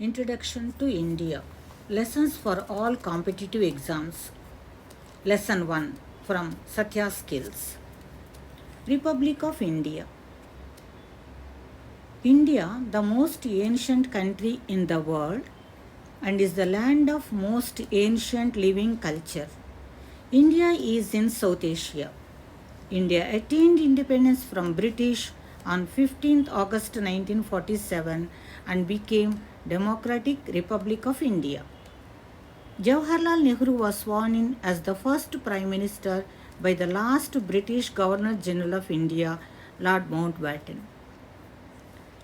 Introduction to India. Lessons for all competitive exams. Lesson 1 from Satya Skills. Republic of India. India, the most ancient country in the world and is the land of most ancient living culture. India is in South Asia. India attained independence from British on 15th August 1947 and became Democratic Republic of India. Jawaharlal Nehru was sworn in as the first Prime Minister by the last British Governor General of India, Lord Mountbatten.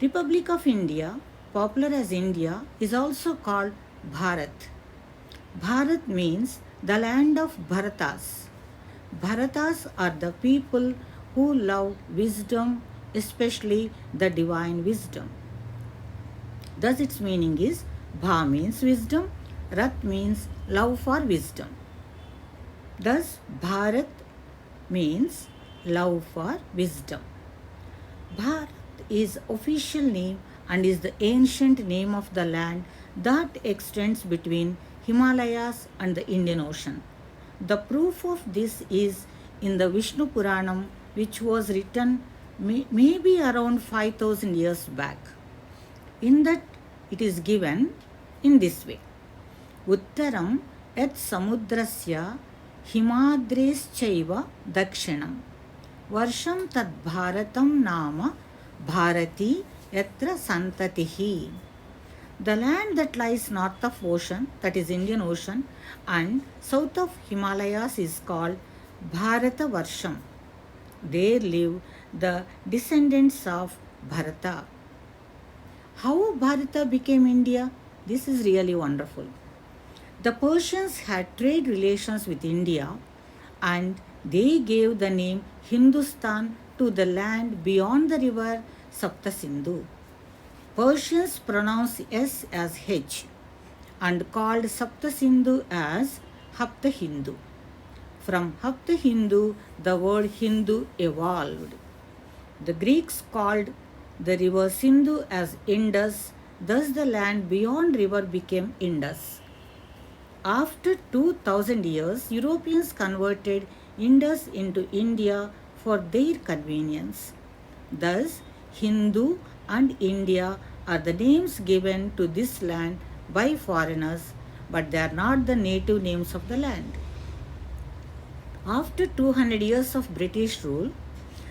Republic of India, popular as India, is also called Bharat. Bharat means the land of Bharatas. Bharatas are the people who love wisdom, especially the divine wisdom. Thus, its meaning is Bha means wisdom, Rat means love for wisdom. Thus, Bharat means love for wisdom. Bharat is official name and is the ancient name of the land that extends between Himalayas and the Indian Ocean. The proof of this is in the Vishnu Puranam, which was written maybe around 5000 years back. In that, it is given in this way. Uttaram et samudrasya himadreschaiva dakshinam varsham tad bharatam nama bharati yatra santatihi. The land that lies north of ocean, that is Indian Ocean, and south of Himalayas is called Bharata Varsham. There live the descendants of Bharata. How Bharata became India? This is really wonderful. The Persians had trade relations with India and they gave the name Hindustan to the land beyond the river Sapta Sindhu. Persians pronounce S as H and called Sapta Sindhu as Hapta Hindu. From Hapta Hindu, the word Hindu evolved. The Greeks called the river Sindhu as Indus, thus the land beyond river became Indus. After 2000 years, Europeans converted Indus into India for their convenience. Thus, Hindu and India are the names given to this land by foreigners, but they are not the native names of the land. After 200 years of British rule,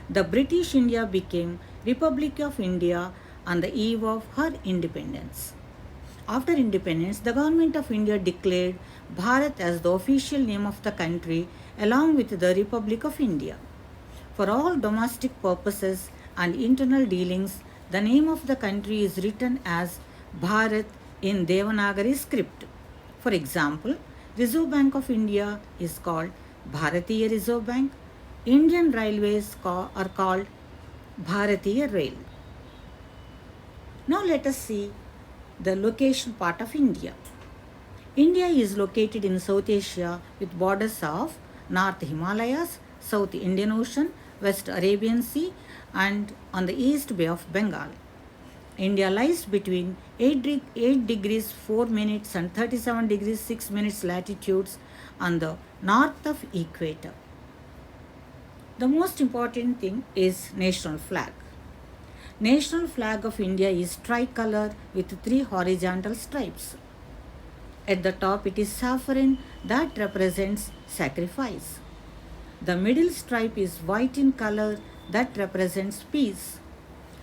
the British India became Republic of India on the eve of her independence. After independence, the government of India declared Bharat as the official name of the country along with the Republic of India. For all domestic purposes and internal dealings, the name of the country is written as Bharat in Devanagari script. For example, Reserve Bank of India is called Bharatiya Reserve Bank. Indian railways are called Bharatiya Rail. Now let us see the location part of India. India is located in South Asia with borders of North Himalayas, South Indian Ocean, West Arabian Sea and on the East Bay of Bengal. India lies between 8 degrees 4 minutes and 37 degrees 6 minutes latitudes on the north of equator. The most important thing is national flag. National flag of India is tricolor with 3 horizontal stripes. At the top it is saffron that represents sacrifice. The middle stripe is white in color that represents peace.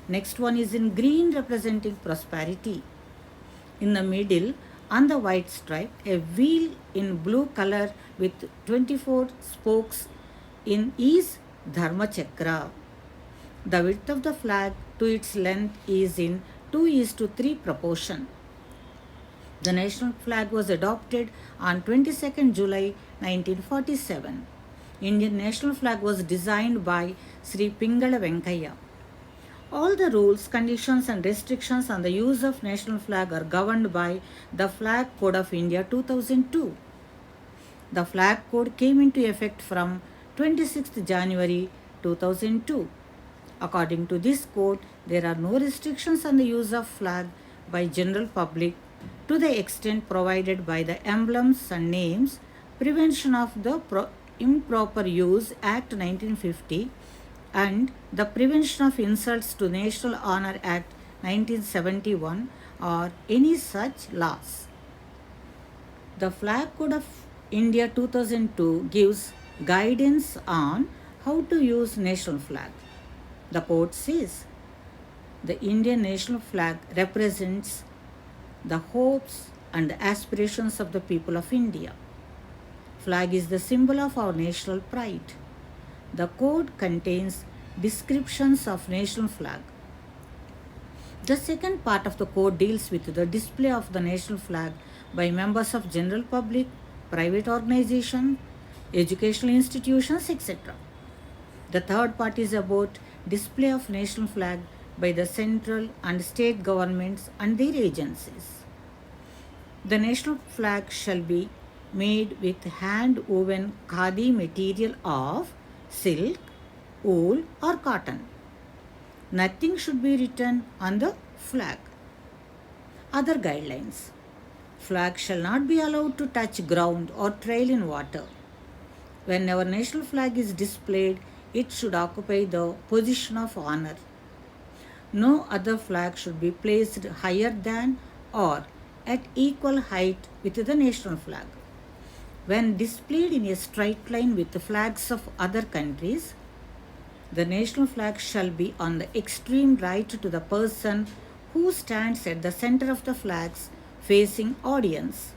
Next one is in green representing prosperity. In the middle on the white stripe, a wheel in blue color with 24 spokes is Dharma Chakra. The width of the flag to its length is in 2:3 proportion. The national flag was adopted on 22nd July 1947. Indian national flag was designed by Sri Pingala Venkaya. All the rules, conditions and restrictions on the use of national flag are governed by the Flag Code of India 2002. The flag code came into effect from 26th January 2002. According to this code, there are no restrictions on the use of flag by general public to the extent provided by the emblems and names, Prevention of the Improper Use Act 1950 and the Prevention of Insults to National Honor Act 1971 or any such laws. The Flag Code of India 2002 gives guidance on how to use national flag. The code says the Indian national flag represents the hopes and aspirations of the people of India. Flag is the symbol of our national pride. The code contains descriptions of national flag. The second part of the code deals with the display of the national flag by members of general public, private organizations, educational institutions, etc. The third part is about display of national flag by the central and state governments and their agencies. The national flag shall be made with hand-woven khadi material of silk, wool or cotton. Nothing should be written on the flag. Other guidelines. Flag shall not be allowed to touch ground or trail in water. When our national flag is displayed, it should occupy the position of honor. No other flag should be placed higher than or at equal height with the national flag. When displayed in a straight line with the flags of other countries, the national flag shall be on the extreme right to the person who stands at the center of the flags facing audience.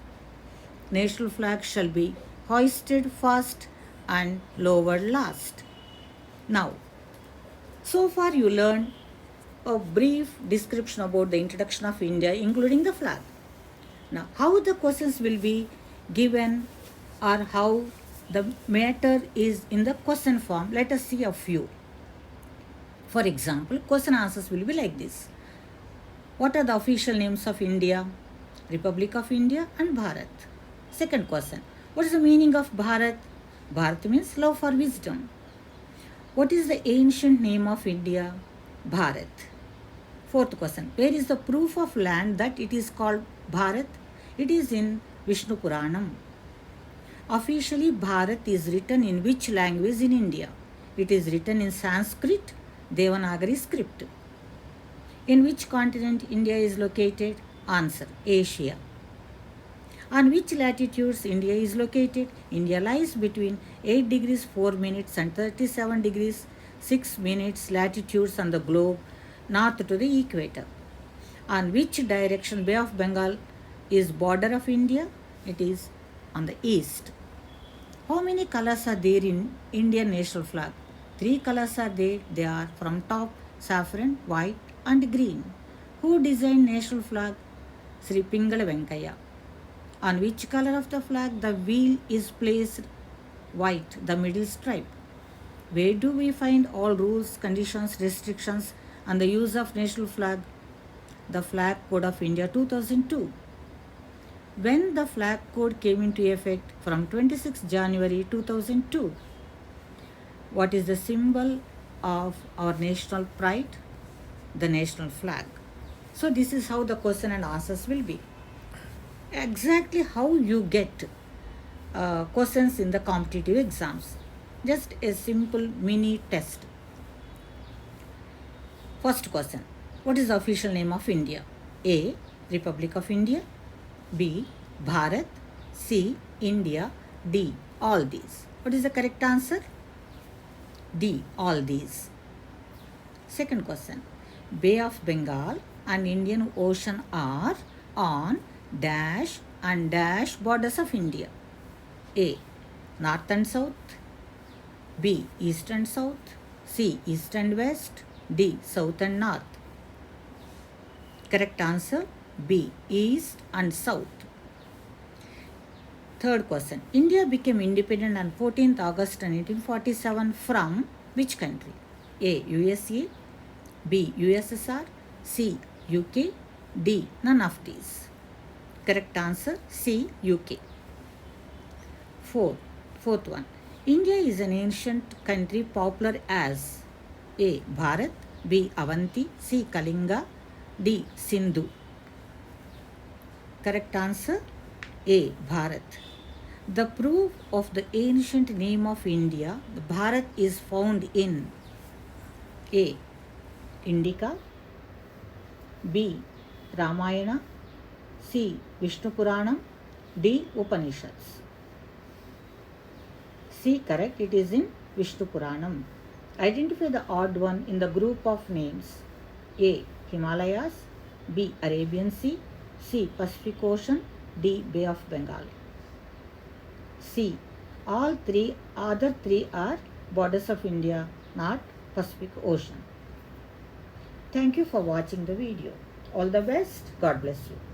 National flag shall be hoisted first and lowered last. Now, so far you learned a brief description about the introduction of India, including the flag. Now, how the questions will be given or how the matter is in the question form, let us see a few. For example, question answers will be like this. What are the official names of India, Republic of India and Bharat? Second question. What is the meaning of Bharat? Bharat means love for wisdom. What is the ancient name of India? Bharat. Fourth question. Where is the proof of land that it is called Bharat? It is in Vishnu Puranam. Officially, Bharat is written in which language in India? It is written in Sanskrit, Devanagari script. In which continent India is located? Answer. Asia. On which latitudes India is located? India lies between 8 degrees 4 minutes and 37 degrees 6 minutes latitudes on the globe, north to the equator. On which direction Bay of Bengal is border of India? It is on the east. How many colors are there in Indian national flag? 3 colors are there. They are from top saffron, white and green. Who designed national flag? Sri Pingala Venkaya. On which color of the flag the wheel is placed? White, the middle stripe. Where do we find all rules, conditions, restrictions on the use of national flag? The Flag Code of India 2002. When the Flag Code came into effect? From 26 January 2002. What is the symbol of our national pride? The national flag. So this is how the question and answers will be. Exactly how you get questions in the competitive exams. Just a simple mini test. First question. What is the official name of India? A. Republic of India. B. Bharat. C. India. D. All these. What is the correct answer? D. All these. Second question. Bay of Bengal and Indian Ocean are on dash and dash borders of India. A. North and south. B. East and south. C. East and west. D. South and north. Correct answer B. East and south. Third question. India became independent on 14th August 1947 from which country? A. USA. B. USSR. C. UK. D. None of these. Correct answer C. UK. Fourth one. India is an ancient country popular as A. Bharat. B. Avanti. C. Kalinga. D. Sindhu. Correct answer A. Bharat. The proof of the ancient name of India, the Bharat, is found in A. Indica, B. Ramayana, C. Vishnu Puranam, D. Upanishads. C. Correct. It is in Vishnu Puranam. Identify the odd one in the group of names. A. Himalayas, B. Arabian Sea, C. Pacific Ocean, D. Bay of Bengal. C. All other three are borders of India, not Pacific Ocean. Thank you for watching the video. All the best. God bless you.